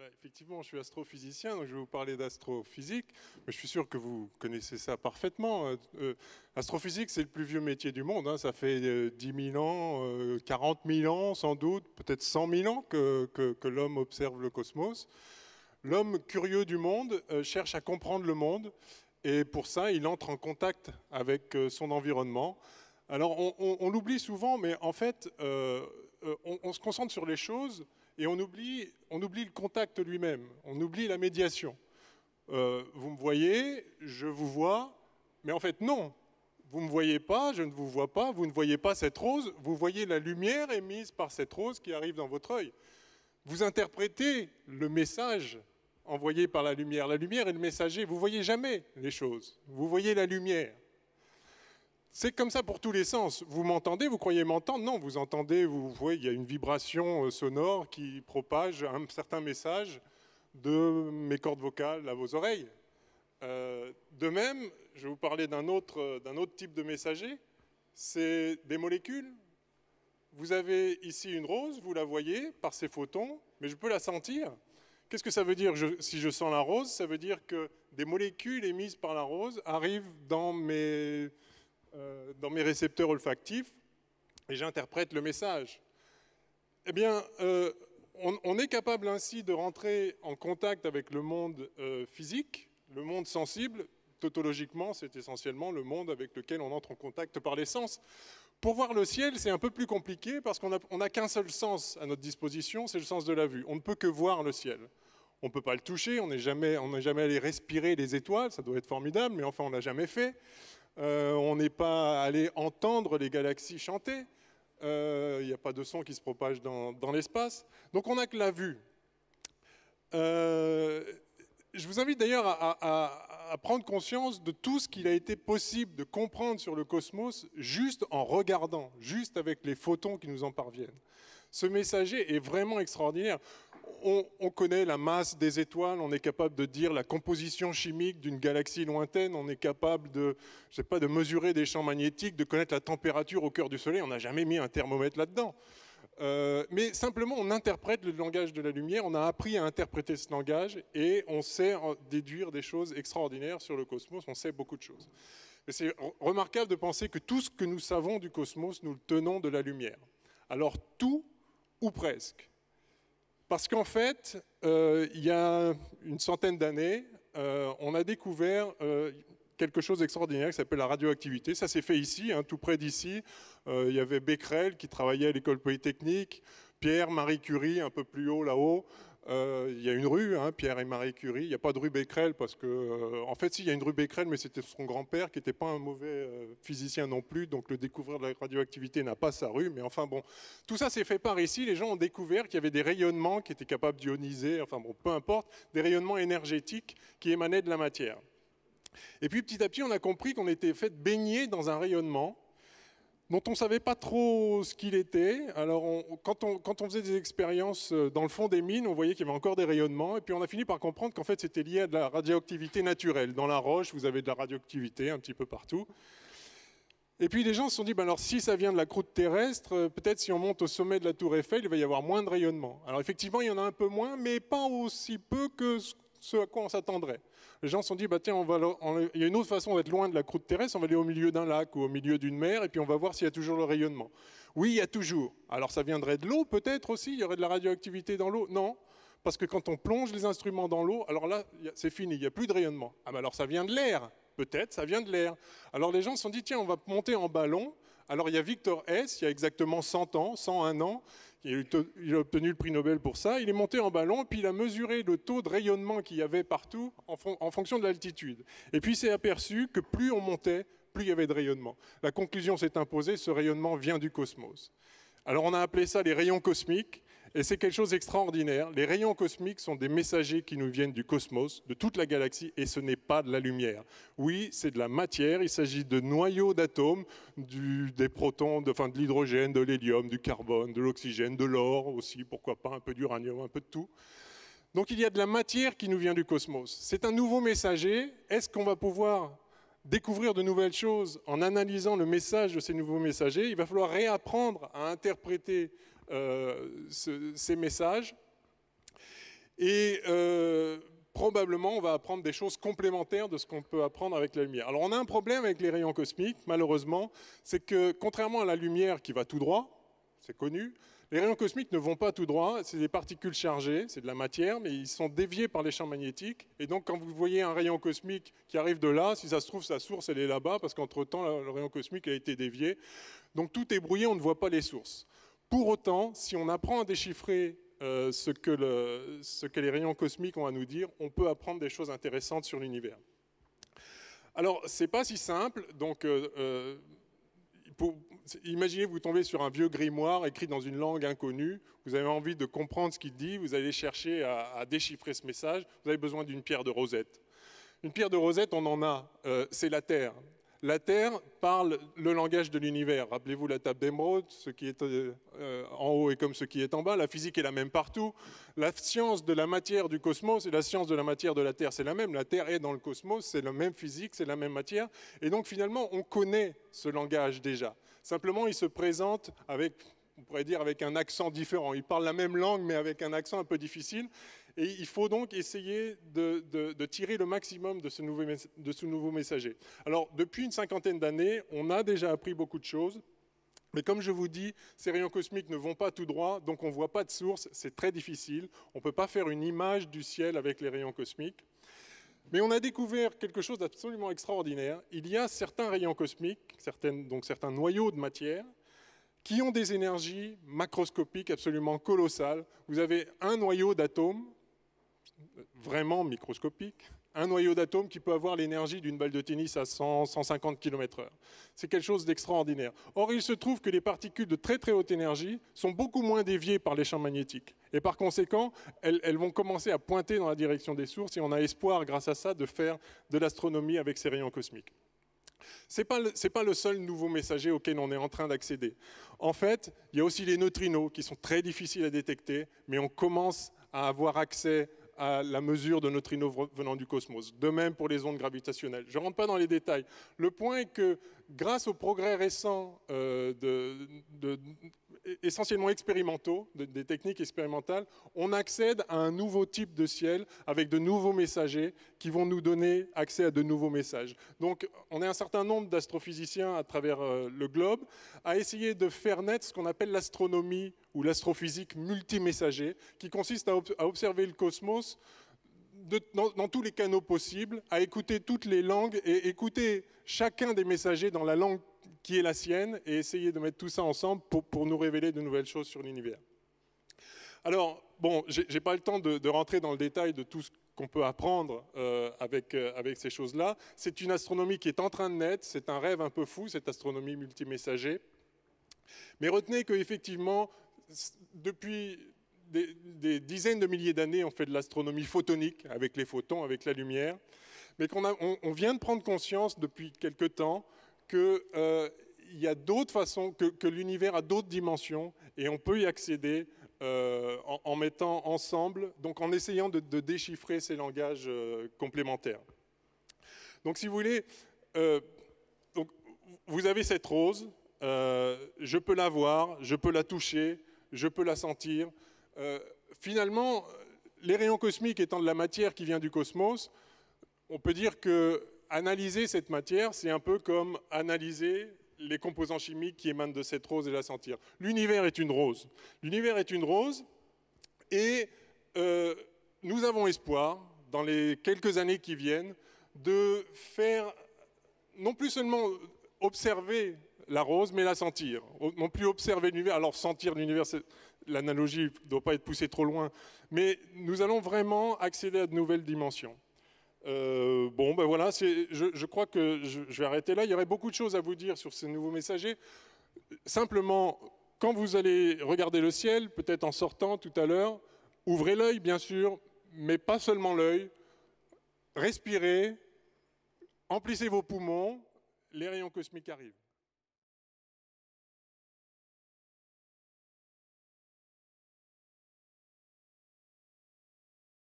Effectivement, je suis astrophysicien, donc je vais vous parler d'astrophysique, mais je suis sûr que vous connaissez ça parfaitement. Astrophysique, c'est le plus vieux métier du monde, hein. Ça fait 10 000 ans, 40 000 ans sans doute, peut-être 100 000 ans que l'homme observe le cosmos. L'homme curieux du monde cherche à comprendre le monde, et pour ça, il entre en contact avec son environnement. Alors, on l'oublie souvent, mais en fait, on se concentre sur les choses et on oublie le contact lui-même, on oublie la médiation. Vous me voyez, je vous vois, mais en fait, non. Vous ne me voyez pas, je ne vous vois pas, vous ne voyez pas cette rose, vous voyez la lumière émise par cette rose qui arrive dans votre œil. Vous interprétez le message envoyé par la lumière. La lumière est le messager, vous ne voyez jamais les choses, vous voyez la lumière. C'est comme ça pour tous les sens. Vous m'entendez, vous croyez m'entendre? Non, vous entendez, vous voyez, il y a une vibration sonore qui propage un certain message de mes cordes vocales à vos oreilles. De même, je vais vous parler d'un autre type de messager, c'est des molécules. Vous avez ici une rose, vous la voyez par ses photons, mais je peux la sentir. Qu'est-ce que ça veut dire si je sens la rose? Ça veut dire que des molécules émises par la rose arrivent dans mes récepteurs olfactifs et j'interprète le message. Eh bien, on est capable ainsi de rentrer en contact avec le monde physique, le monde sensible. Tautologiquement, c'est essentiellement le monde avec lequel on entre en contact par les sens. Pour voir le ciel, c'est un peu plus compliqué parce qu'on n'a qu'un seul sens à notre disposition, c'est le sens de la vue. On ne peut que voir le ciel. On ne peut pas le toucher, on n'est jamais allé respirer les étoiles, ça doit être formidable, mais enfin on ne l'a jamais fait. On n'est pas allé entendre les galaxies chanter. Il n'y a pas de son qui se propage dans l'espace. Donc on n'a que la vue. Je vous invite d'ailleurs à prendre conscience de tout ce qu'il a été possible de comprendre sur le cosmos juste en regardant, juste avec les photons qui nous en parviennent. Ce messager est vraiment extraordinaire. On connaît la masse des étoiles, on est capable de dire la composition chimique d'une galaxie lointaine, on est capable de mesurer des champs magnétiques, de connaître la température au cœur du Soleil. On n'a jamais mis un thermomètre là-dedans. Mais simplement, on interprète le langage de la lumière, on a appris à interpréter ce langage et on sait déduire des choses extraordinaires sur le cosmos, on sait beaucoup de choses. Mais c'est remarquable de penser que tout ce que nous savons du cosmos, nous le tenons de la lumière. Alors tout, ou presque. Parce qu'en fait, il y a une centaine d'années, on a découvert quelque chose d'extraordinaire qui s'appelle la radioactivité. Ça s'est fait ici, hein, tout près d'ici. Il y avait Becquerel qui travaillait à l'école polytechnique, Pierre, Marie Curie, un peu plus haut là-haut. Il y a une rue, hein, Pierre et Marie Curie. Il n'y a pas de rue Becquerel parce que, en fait, si, il y a une rue Becquerel, mais c'était son grand-père qui n'était pas un mauvais physicien non plus. Donc le découvrir de la radioactivité n'a pas sa rue. Mais enfin bon, tout ça s'est fait par ici. Les gens ont découvert qu'il y avait des rayonnements qui étaient capables d'ioniser, enfin bon, peu importe, des rayonnements énergétiques qui émanaient de la matière. Et puis petit à petit, on a compris qu'on était fait baigner dans un rayonnement dont on ne savait pas trop ce qu'il était. Alors quand on faisait des expériences dans le fond des mines, on voyait qu'il y avait encore des rayonnements, et puis on a fini par comprendre qu'en fait c'était lié à de la radioactivité naturelle. Dans la roche, vous avez de la radioactivité un petit peu partout. Et puis les gens se sont dit, ben alors si ça vient de la croûte terrestre, peut-être si on monte au sommet de la tour Eiffel, il va y avoir moins de rayonnement. Alors effectivement, il y en a un peu moins, mais pas aussi peu que ce à quoi on s'attendrait. Les gens se sont dit, bah tiens, il y a une autre façon d'être loin de la croûte terrestre, on va aller au milieu d'un lac ou au milieu d'une mer, et puis on va voir s'il y a toujours le rayonnement. Oui, il y a toujours. Alors ça viendrait de l'eau, peut-être aussi, il y aurait de la radioactivité dans l'eau? Non, parce que quand on plonge les instruments dans l'eau, alors là, c'est fini, il n'y a plus de rayonnement. Ah ben alors ça vient de l'air, peut-être, ça vient de l'air. Alors les gens se sont dit, tiens, on va monter en ballon. Alors il y a Victor Hess, il y a exactement 100 ans, 101 ans, il a obtenu le prix Nobel pour ça. Il est monté en ballon, puis il a mesuré le taux de rayonnement qu'il y avait partout en fonction de l'altitude. Et puis il s'est aperçu que plus on montait, plus il y avait de rayonnement. La conclusion s'est imposée, ce rayonnement vient du cosmos. Alors on a appelé ça les rayons cosmiques, et c'est quelque chose d'extraordinaire. Les rayons cosmiques sont des messagers qui nous viennent du cosmos, de toute la galaxie, et ce n'est pas de la lumière. Oui, c'est de la matière, il s'agit de noyaux d'atomes, des protons, de l'hydrogène, de l'hélium, du carbone, de l'oxygène, de l'or aussi, pourquoi pas, un peu d'uranium, un peu de tout. Donc il y a de la matière qui nous vient du cosmos. C'est un nouveau messager. Est-ce qu'on va pouvoir découvrir de nouvelles choses en analysant le message de ces nouveaux messagers? Il va falloir réapprendre à interpréter ces messages. Et probablement, on va apprendre des choses complémentaires de ce qu'on peut apprendre avec la lumière. Alors, on a un problème avec les rayons cosmiques, malheureusement, c'est que contrairement à la lumière qui va tout droit, c'est connu, les rayons cosmiques ne vont pas tout droit, c'est des particules chargées, c'est de la matière, mais ils sont déviés par les champs magnétiques. Et donc, quand vous voyez un rayon cosmique qui arrive de là, si ça se trouve, sa source, elle est là-bas, parce qu'entre-temps, le rayon cosmique a été dévié. Donc, tout est brouillé, on ne voit pas les sources. Pour autant, si on apprend à déchiffrer ce que les rayons cosmiques ont à nous dire, on peut apprendre des choses intéressantes sur l'univers. Alors, c'est pas si simple, donc imaginez vous tombez sur un vieux grimoire écrit dans une langue inconnue, vous avez envie de comprendre ce qu'il dit, vous allez chercher à déchiffrer ce message, vous avez besoin d'une pierre de rosette. Une pierre de rosette, on en a, c'est la Terre. La Terre parle le langage de l'univers. Rappelez-vous la table d'émeraude, ce qui est en haut est comme ce qui est en bas. La physique est la même partout. La science de la matière du cosmos et la science de la matière de la Terre, c'est la même. La Terre est dans le cosmos, c'est la même physique, c'est la même matière. Et donc finalement, on connaît ce langage déjà. Simplement, il se présente avec, on pourrait dire, avec un accent différent. Il parle la même langue, mais avec un accent un peu difficile. Et il faut donc essayer de tirer le maximum de ce nouveau messager. Alors, depuis une cinquantaine d'années, on a déjà appris beaucoup de choses. Mais comme je vous dis, ces rayons cosmiques ne vont pas tout droit, donc on ne voit pas de source, c'est très difficile. On ne peut pas faire une image du ciel avec les rayons cosmiques. Mais on a découvert quelque chose d'absolument extraordinaire. Il y a certains rayons cosmiques, certains noyaux de matière, qui ont des énergies macroscopiques absolument colossales. Vous avez un noyau d'atomes, vraiment microscopique, un noyau d'atomes qui peut avoir l'énergie d'une balle de tennis à 100-150 km/h. C'est quelque chose d'extraordinaire. Or, il se trouve que les particules de très très haute énergie sont beaucoup moins déviées par les champs magnétiques. Et par conséquent, elles vont commencer à pointer dans la direction des sources et on a espoir, grâce à ça, de faire de l'astronomie avec ces rayons cosmiques. Ce n'est pas le seul nouveau messager auquel on est en train d'accéder. En fait, il y a aussi les neutrinos qui sont très difficiles à détecter, mais on commence à avoir accès à la mesure de neutrinos venant du cosmos. De même pour les ondes gravitationnelles. Je ne rentre pas dans les détails. Le point est que grâce aux progrès récents essentiellement expérimentaux, des techniques expérimentales, on accède à un nouveau type de ciel avec de nouveaux messagers qui vont nous donner accès à de nouveaux messages. Donc on est un certain nombre d'astrophysiciens à travers le globe à essayer de faire naître ce qu'on appelle l'astronomie ou l'astrophysique multimessager, qui consiste à observer le cosmos dans tous les canaux possibles, à écouter toutes les langues et écouter chacun des messagers dans la langue qui est la sienne et essayer de mettre tout ça ensemble pour nous révéler de nouvelles choses sur l'univers. Alors, bon, je n'ai pas le temps de rentrer dans le détail de tout ce qu'on peut apprendre avec ces choses-là. C'est une astronomie qui est en train de naître, c'est un rêve un peu fou, cette astronomie multimessager. Mais retenez qu'effectivement, depuis des dizaines de milliers d'années, on fait de l'astronomie photonique, avec les photons, avec la lumière, mais on vient de prendre conscience depuis quelque temps qu'il y a d'autres façons, que l'univers a d'autres dimensions, et on peut y accéder en mettant ensemble, donc en essayant de déchiffrer ces langages complémentaires. Donc si vous voulez, donc, vous avez cette rose, je peux la voir, je peux la toucher, je peux la sentir. Finalement, les rayons cosmiques étant de la matière qui vient du cosmos, on peut dire que analyser cette matière, c'est un peu comme analyser les composants chimiques qui émanent de cette rose et la sentir. L'univers est une rose. L'univers est une rose et nous avons espoir, dans les quelques années qui viennent, de faire non plus seulement observer la rose, mais la sentir. Non plus observer l'univers, alors sentir l'univers, l'analogie ne doit pas être poussée trop loin, mais nous allons vraiment accéder à de nouvelles dimensions. Bon, ben voilà, je crois que je vais arrêter là. Il y aurait beaucoup de choses à vous dire sur ces nouveaux messagers. Simplement, quand vous allez regarder le ciel, peut-être en sortant tout à l'heure, ouvrez l'œil, bien sûr, mais pas seulement l'œil. Respirez, emplissez vos poumons, les rayons cosmiques arrivent.